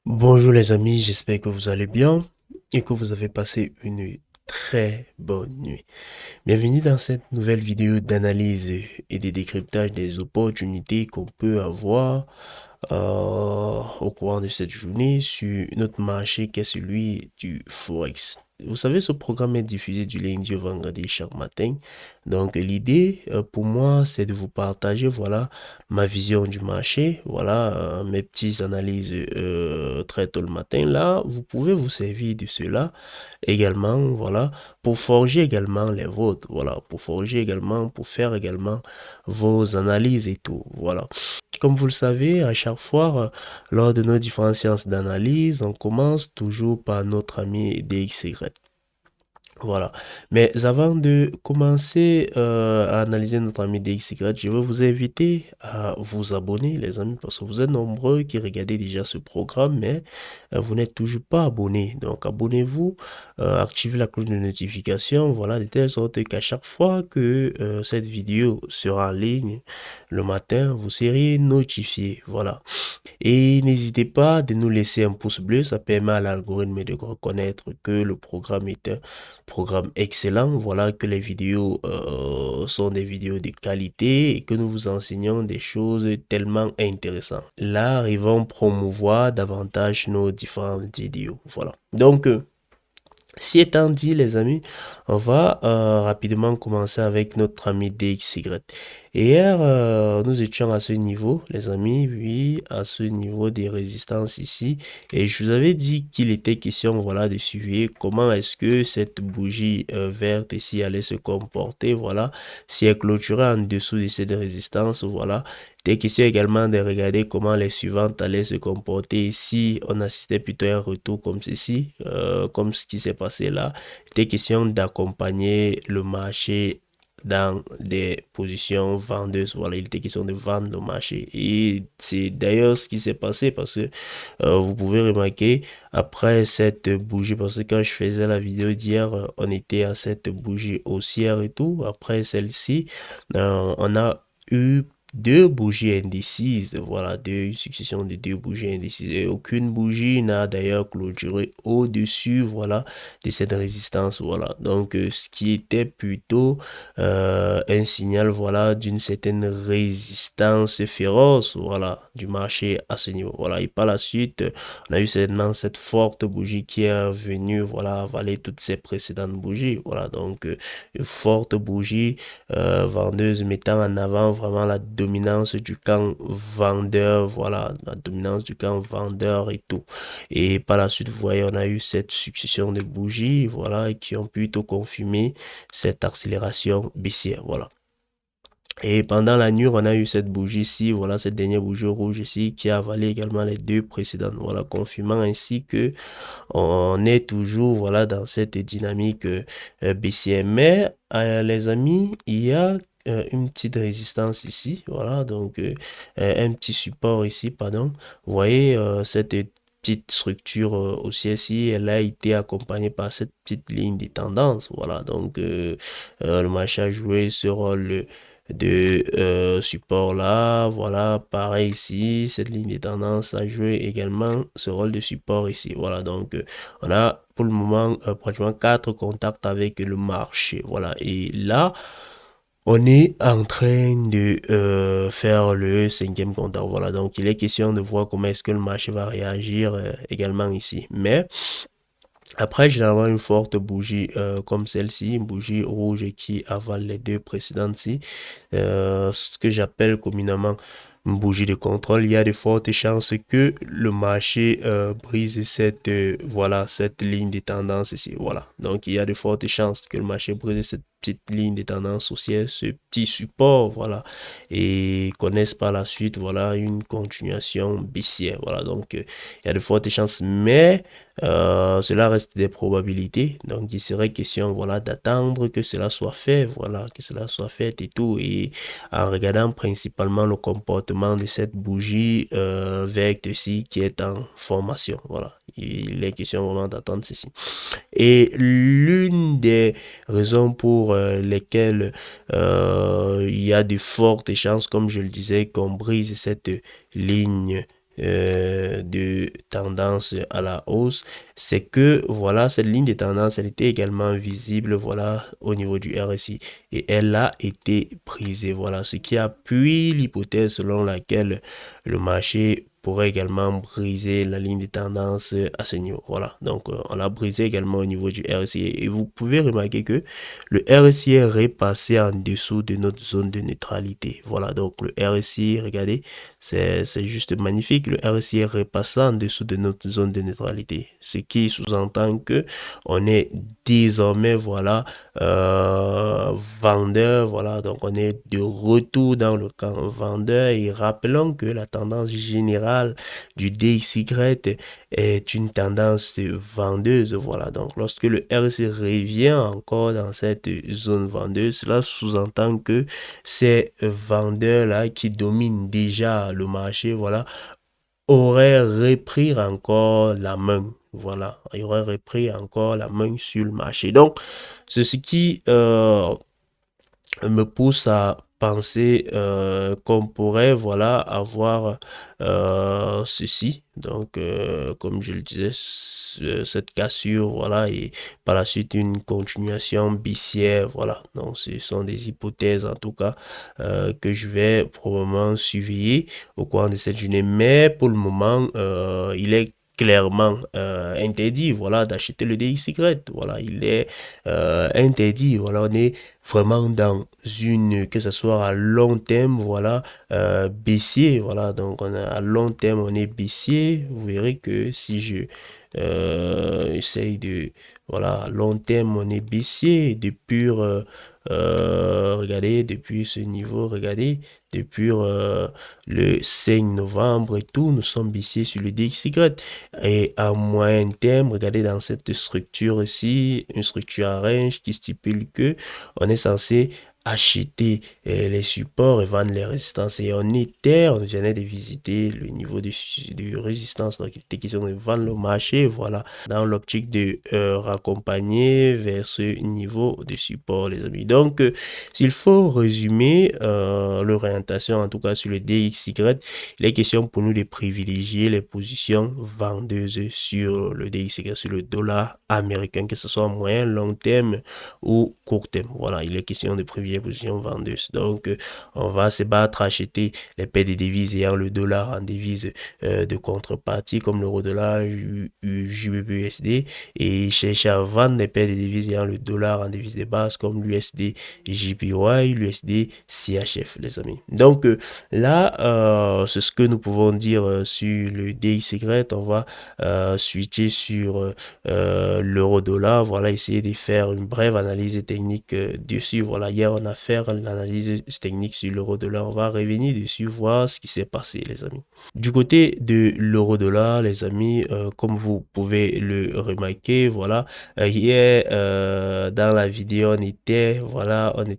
Bonjour les amis, j'espère que vous allez bien et que vous avez passé une très bonne nuit. Bienvenue dans cette nouvelle vidéo d'analyse et de décryptage des opportunités qu'on peut avoir au courant de cette journée sur notre marché qui est celui du Forex. Vous savez, ce programme est diffusé du lundi au vendredi chaque matin. Donc, l'idée pour moi, c'est de vous partager, voilà, ma vision du marché, voilà, mes petites analyses très tôt le matin. Là, vous pouvez vous servir de cela également, voilà, pour forger également les vôtres, voilà, pour forger également, pour faire également vos analyses et tout, voilà. Comme vous le savez, à chaque fois, lors de nos différentes séances d'analyse, on commence toujours par notre ami DXY. Voilà. Mais avant de commencer à analyser notre ami DXY, je veux vous inviter à vous abonner, les amis, parce que vous êtes nombreux qui regardez déjà ce programme, mais vous n'êtes toujours pas abonné. Donc, abonnez-vous, activez la cloche de notification, voilà, de telle sorte qu'à chaque fois que cette vidéo sera en ligne le matin, vous serez notifié. Voilà. Et n'hésitez pas de nous laisser un pouce bleu, ça permet à l'algorithme de reconnaître que le programme est un programme excellent. Voilà, que les vidéos sont des vidéos de qualité et que nous vous enseignons des choses tellement intéressantes. Là, arrivons promouvoir davantage nos différentes vidéos. Voilà. Donc, si étant dit, les amis, on va rapidement commencer avec notre ami DXY. Hier, nous étions à ce niveau, les amis, oui, à ce niveau des résistances ici. Et je vous avais dit qu'il était question, voilà, de suivre comment est-ce que cette bougie verte ici allait se comporter, voilà, si elle clôturait en dessous de cette résistance, voilà. Des questions également de regarder comment les suivantes allaient se comporter si on assistait plutôt à un retour comme ceci, comme ce qui s'est passé là. Des questions d'accompagner le marché dans des positions vendeuses. Voilà, il était question de vendre le marché. Et c'est d'ailleurs ce qui s'est passé parce que vous pouvez remarquer après cette bougie, parce que quand je faisais la vidéo d'hier, on était à cette bougie haussière et tout. Après celle-ci, on a eu deux bougies indécises, voilà, une succession de deux bougies indécises. Et aucune bougie n'a d'ailleurs clôturé au-dessus, voilà, de cette résistance, voilà. Donc, ce qui était plutôt un signal, voilà, d'une certaine résistance féroce, voilà, du marché à ce niveau, voilà. Et par la suite, on a eu certainement cette forte bougie qui est venue, voilà, avaler toutes ces précédentes bougies, voilà. Donc, une forte bougie vendeuse mettant en avant vraiment la dominance du camp vendeur, voilà, la dominance du camp vendeur et tout. Et par la suite, vous voyez, on a eu cette succession de bougies, voilà, qui ont plutôt confirmé cette accélération baissière, voilà. Et pendant la nuit, on a eu cette bougie ici, voilà, cette dernière bougie rouge ici, qui a avalé également les deux précédentes, voilà, confirmant ainsi que on est toujours, voilà, dans cette dynamique baissière. Mais, les amis, il y a une petite résistance ici, voilà, donc un petit support ici, pardon. Vous voyez, cette petite structure haussière ici, elle a été accompagnée par cette petite ligne de tendance, voilà, donc le marché a joué ce rôle de support là, voilà, pareil ici, cette ligne de tendance a joué également ce rôle de support ici, voilà, donc on a pour le moment pratiquement quatre contacts avec le marché, voilà, et là, on est en train de faire le cinquième contact, voilà, donc il est question de voir comment est-ce que le marché va réagir également ici, mais après, généralement, une forte bougie comme celle-ci, une bougie rouge qui avale les deux précédentes-ci, ce que j'appelle communément une bougie de contrôle, il y a de fortes chances que le marché brise cette, voilà, cette ligne de tendance ici. Voilà. Donc, il y a de fortes chances que le marché brise cette petite ligne de tendance haussière, ce petit support, voilà, et connaisse par la suite, voilà, une continuation baissière. Voilà. Donc, il y a de fortes chances, mais cela reste des probabilités. Donc, il serait question, voilà, d'attendre que cela soit fait, voilà, que cela soit fait et tout. Et en regardant principalement le comportement de cette bougie verte-ci qui est en formation, voilà. Il est question vraiment d'attendre ceci. Et l'une des raisons pour lesquelles il y a de fortes chances, comme je le disais, qu'on brise cette ligne de tendance à la hausse, c'est que voilà, cette ligne de tendance, elle était également visible, voilà, au niveau du RSI, et elle a été brisée, voilà, ce qui appuie l'hypothèse selon laquelle le marché pourrait également briser la ligne de tendance à ce niveau. Voilà, donc on l'a brisé également au niveau du RSI, et vous pouvez remarquer que le RSI est repassé en dessous de notre zone de neutralité. Voilà, donc le RSI, regardez, c'est juste magnifique. Le RSI est repassé en dessous de notre zone de neutralité, ce qui sous-entend que on est désormais, voilà, vendeur, voilà, donc on est de retour dans le camp vendeur, et rappelons que la tendance générale du DXY est une tendance vendeuse, voilà, donc lorsque le RSI revient encore dans cette zone vendeuse, cela sous-entend que ces vendeurs-là qui dominent déjà le marché, voilà, auraient repris encore la main. Voilà, ils auraient repris encore la main sur le marché. Donc, c'est ce qui me pousse à penser qu'on pourrait, voilà, avoir ceci. Donc, comme je le disais, cette cassure, voilà, et par la suite une continuation baissière, voilà. Donc, ce sont des hypothèses, en tout cas, que je vais probablement surveiller au cours de cette journée. Mais pour le moment, il est clairement interdit, voilà, d'acheter le DXY. Voilà, il est interdit. Voilà, on est vraiment dans une, que ce soit à long terme, voilà, baissier, voilà, donc on a, à long terme, on est baissier. Vous verrez que si je essaye de, voilà, à long terme, on est baissier depuis, regardez, depuis ce niveau, regardez, depuis le 5 novembre et tout, nous sommes baissiers sur le DXY. Et à moyen terme, regardez dans cette structure ici, une structure à range qui stipule que on est censé acheter les supports et vendre les résistances. Et on venait de visiter le niveau de résistance. Donc, il était question de vendre le marché, voilà, dans l'optique de raccompagner vers ce niveau de support, les amis. Donc, s'il faut résumer l'orientation, en tout cas sur le DXY, il est question pour nous de privilégier les positions vendeuses sur le DXY, sur le dollar américain, que ce soit moyen, long terme ou court terme. Voilà, il est question de privilégier position vendeuse. Donc, on va se battre à acheter les paires de devises ayant le dollar en devise de contrepartie, comme l'euro-dollar, GBP-USD, et chercher à vendre les paires de devises ayant le dollar en devise de base, comme l'USD JPY, l'USD CHF, les amis. Donc, là, c'est ce que nous pouvons dire sur le DXY. On va switcher sur l'euro-dollar. Voilà, essayer de faire une brève analyse technique dessus. Voilà, hier, on a fait l'analyse technique sur l'euro-dollar. On va revenir dessus, voir ce qui s'est passé, les amis. Du côté de l'euro-dollar, les amis, comme vous pouvez le remarquer, voilà, hier, dans la vidéo, on était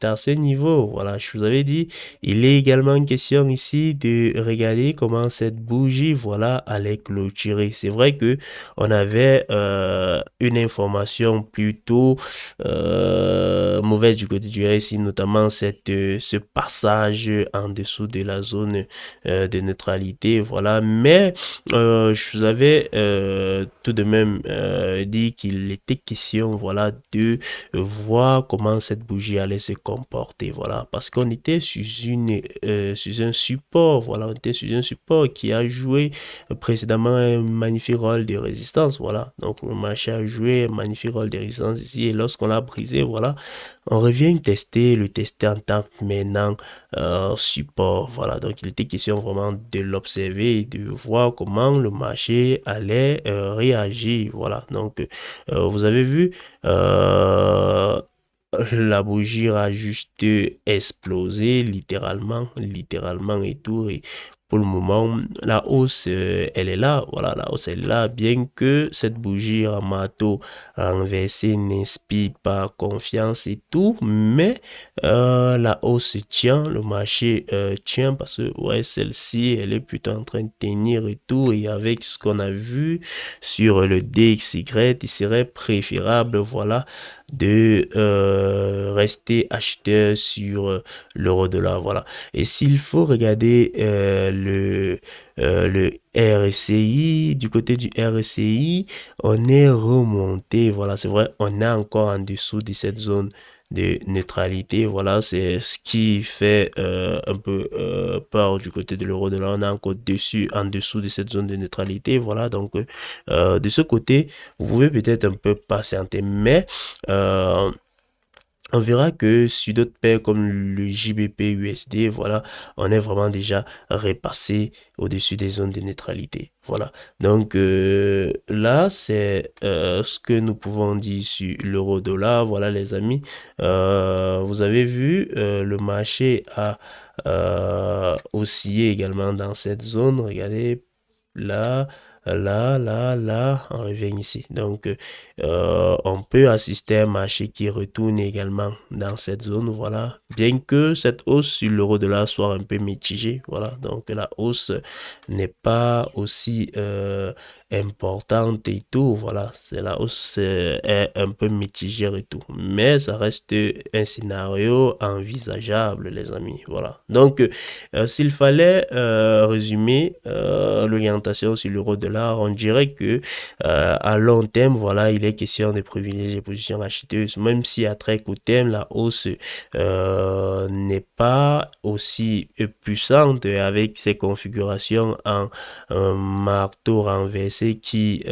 à ce niveau. Voilà, je vous avais dit, il est également une question ici de regarder comment cette bougie, voilà, allait clôturer. C'est vrai que on avait une information plutôt mauvaise du côté du RSI, notamment ce passage en dessous de la zone de neutralité, voilà. Mais je vous avais tout de même dit qu'il était question, voilà, de voir comment cette bougie allait se comporter, voilà, parce qu'on était sur un support, voilà, on était sur un support qui a joué précédemment un magnifique rôle de résistance, voilà. Donc le marché a joué un magnifique rôle de résistance ici, et lorsqu'on l'a brisé, voilà, on revient le tester en tant que maintenant support, voilà. Donc il était question vraiment de l'observer et de voir comment le marché allait réagir, voilà. Donc vous avez vu, la bougie a juste explosé littéralement et tout. Et pour le moment, la hausse, elle est là. Voilà, la hausse, elle est là. Bien que cette bougie en marteau renversée n'inspire pas confiance et tout, mais la hausse tient, le marché tient parce que ouais, celle-ci, elle est plutôt en train de tenir et tout. Et avec ce qu'on a vu sur le DXY, il serait préférable, voilà, de rester acheteur sur l'euro-dollar, voilà. Et s'il faut regarder le RSI, du côté du RSI, on est remonté, voilà, c'est vrai, on est encore en dessous de cette zone de neutralité, voilà, c'est ce qui fait un peu peur du côté de l'euro-dollar, on est encore en dessous de cette zone de neutralité, voilà, donc de ce côté, vous pouvez peut-être un peu patienter, mais euh, on verra que sur d'autres paires comme le JBP USD, voilà, on est vraiment déjà repassé au-dessus des zones de neutralité. Voilà. Donc là, c'est ce que nous pouvons dire sur l'euro-dollar. Voilà, les amis. Vous avez vu, le marché a oscillé également dans cette zone. Regardez, là, là, on revient ici. Donc, on peut assister à un marché qui retourne également dans cette zone, voilà. Bien que cette hausse sur l'euro-dollar soit un peu mitigée, voilà. Donc, la hausse n'est pas aussi importante et tout, voilà. C'est la hausse est un peu mitigée et tout. Mais ça reste un scénario envisageable, les amis, voilà. Donc, s'il fallait résumer l'orientation sur l'euro-dollar, on dirait que à long terme, voilà, il est question de privilégier les positions acheteuses, même si à très court terme, la hausse n'est pas aussi puissante avec ces configurations en marteau renversé qui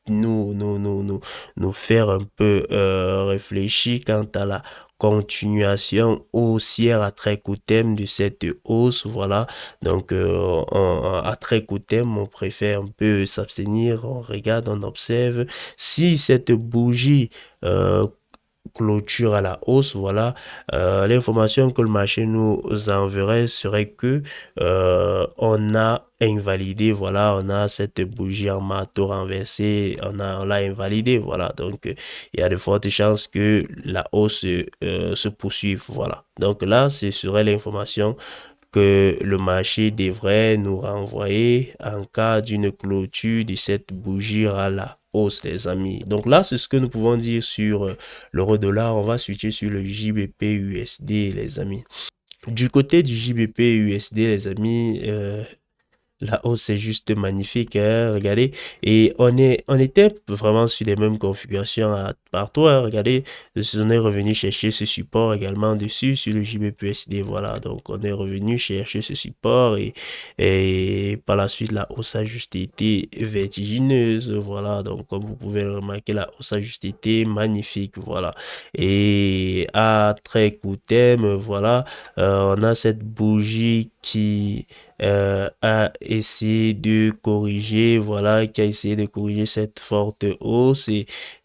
nous faire un peu réfléchir quant à la continuation haussière à très court terme de cette hausse, voilà. Donc, à très court terme, on préfère un peu s'abstenir, on regarde, on observe. Si cette bougie clôture à la hausse, voilà, l'information que le marché nous enverrait serait que on a invalidé, voilà, on a cette bougie en marteau renversé, on l'a invalidé, voilà, donc il y a de fortes chances que la hausse se poursuive, voilà. Donc là, ce serait l'information que le marché devrait nous renvoyer en cas d'une clôture de cette bougie à la hausse, les amis. Donc là, c'est ce que nous pouvons dire sur l'euro-dollar. On va switcher sur le JBP USD, les amis. Du côté du JBP USD, les amis, la hausse est juste magnifique, hein, regardez. Et on était vraiment sur les mêmes configurations partout, hein, regardez. On est revenu chercher ce support également dessus sur le JBPSD, voilà. Donc, on est revenu chercher ce support et par la suite, la hausse a juste été vertigineuse, voilà. Donc, comme vous pouvez le remarquer, la hausse a juste été magnifique, voilà. Et à très court terme, voilà, on a cette bougie qui a essayé de corriger, voilà, qui a essayé de corriger cette forte hausse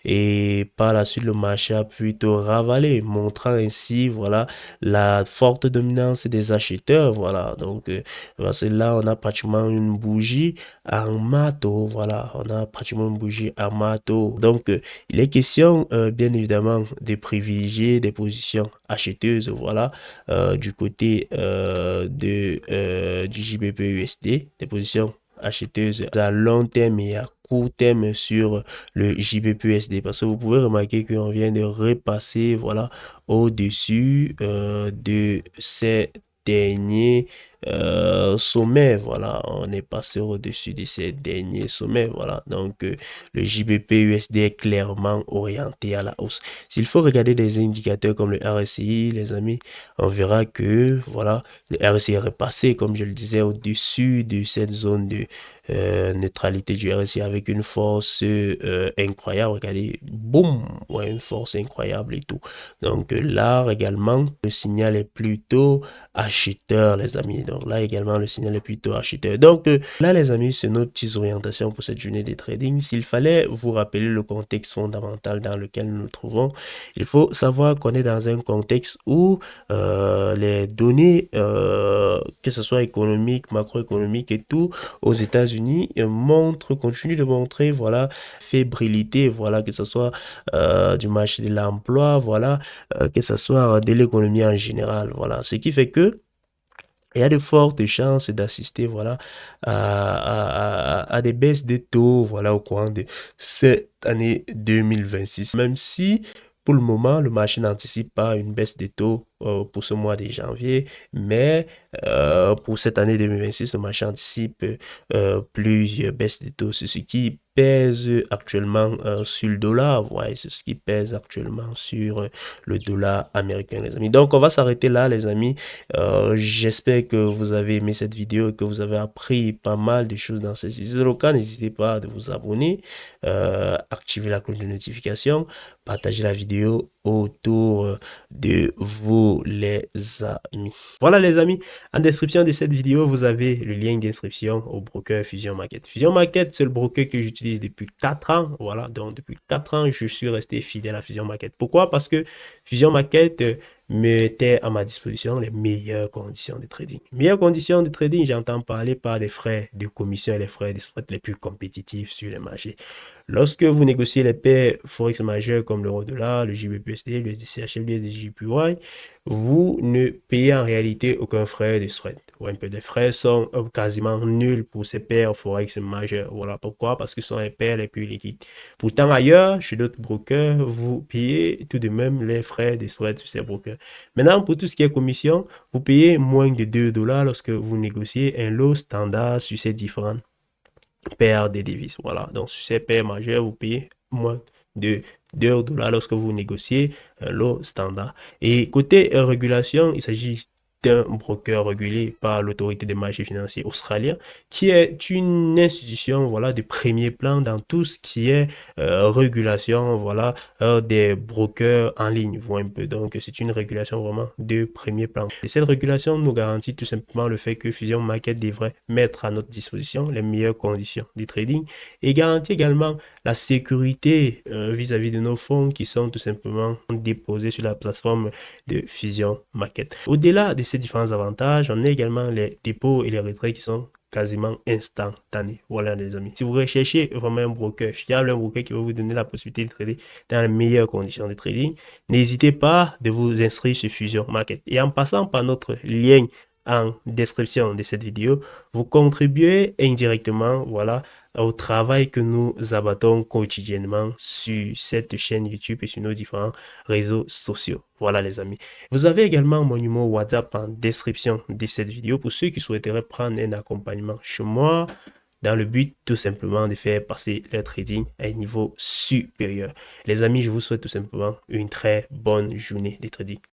et par la suite le marché a plutôt ravalé, montrant ainsi, voilà, la forte dominance des acheteurs, voilà. Donc, parce que là, on a pratiquement une bougie en mato, voilà, on a pratiquement une bougie en mato. Donc, il est question, bien évidemment, de privilégier des positions acheteuses, voilà, du côté du JBP USD, des positions acheteuses à long terme et à court terme sur le JBP USD parce que vous pouvez remarquer qu'on vient de repasser, voilà, au-dessus de ces derniers sommets, voilà, on est passé au-dessus de ces derniers sommets, voilà, donc le JBP USD est clairement orienté à la hausse. S'il faut regarder des indicateurs comme le RSI, les amis, on verra que, voilà, le RSI est repassé, comme je le disais, au-dessus de cette zone de neutralité du RSI avec une force incroyable. Regardez, boum, ouais, une force incroyable et tout. Donc là également, le signal est plutôt acheteur, les amis. Donc là également, le signal est plutôt acheteur. Donc là, les amis, c'est nos petites orientations pour cette journée de trading. S'il fallait vous rappeler le contexte fondamental dans lequel nous nous trouvons, il faut savoir qu'on est dans un contexte où les données, que ce soit économiques, macroéconomiques et tout, aux États-Unis, continuent de montrer, voilà, fébrilité, voilà, que ce soit du marché de l'emploi, voilà, que ce soit de l'économie en général, voilà. Ce qui fait que il y a de fortes chances d'assister, voilà, à des baisses de taux, voilà, au courant de cette année 2026. Même si Pour le moment, le marché n'anticipe pas une baisse des taux pour ce mois de janvier, mais pour cette année 2026, le marché anticipe plusieurs baisses des taux. C'est ce qui pèse actuellement sur le dollar, ouais, c'est ce qui pèse actuellement sur le dollar américain, les amis. Donc, on va s'arrêter là, les amis. J'espère que vous avez aimé cette vidéo et que vous avez appris pas mal de choses dans cette vidéo. Si c'est le cas, n'hésitez pas à vous abonner, activer la cloche de notification, partager la vidéo autour de vous, les amis. Voilà, les amis. En description de cette vidéo, vous avez le lien d'inscription au broker Fusion Market. Fusion Market, c'est le broker que j'utilise depuis 4 ans. Voilà, donc depuis 4 ans, je suis resté fidèle à Fusion Market. Pourquoi? Parce que Fusion Market mettait à ma disposition les meilleures conditions de trading. Meilleures conditions de trading, j'entends parler par des frais de commission et les frais de spread les plus compétitifs sur les marchés. Lorsque vous négociez les paires Forex majeures comme l'euro-dollar, le JBPUSD, le DCHLD, le JPY, vous ne payez en réalité aucun frais de spread. Ouais, un peu des frais sont quasiment nuls pour ces paires Forex majeures. Voilà pourquoi, parce que ce sont les paires les plus liquides. Pourtant, ailleurs, chez d'autres brokers, vous payez tout de même les frais de spread sur ces brokers. Maintenant, pour tout ce qui est commission, vous payez moins de 2 dollars lorsque vous négociez un lot standard sur ces différentes paires de devises. Voilà, donc sur ces paires majeures, vous payez moins de 2 dollars lorsque vous négociez un lot standard. Et côté régulation, il s'agit d'un broker régulé par l'autorité des marchés financiers australien, qui est une institution, voilà, de premier plan dans tout ce qui est régulation, voilà, des brokers en ligne, vous voyez un peu. Donc, c'est une régulation vraiment de premier plan. Et cette régulation nous garantit tout simplement le fait que Fusion Market devrait mettre à notre disposition les meilleures conditions de trading et garantit également la sécurité vis-à-vis de nos fonds qui sont tout simplement déposés sur la plateforme de Fusion Market. Au-delà de ces différents avantages, on a également les dépôts et les retraits qui sont quasiment instantanés. Voilà, les amis. Si vous recherchez vraiment un broker fiable, un broker qui va vous donner la possibilité de trader dans les meilleures conditions de trading, n'hésitez pas de vous inscrire sur Fusion Market. Et en passant par notre lien en description de cette vidéo, vous contribuez indirectement, voilà, au travail que nous abattons quotidiennement sur cette chaîne YouTube et sur nos différents réseaux sociaux. Voilà, les amis. Vous avez également mon numéro WhatsApp en description de cette vidéo pour ceux qui souhaiteraient prendre un accompagnement chez moi dans le but tout simplement de faire passer leur trading à un niveau supérieur. Les amis, je vous souhaite tout simplement une très bonne journée de trading.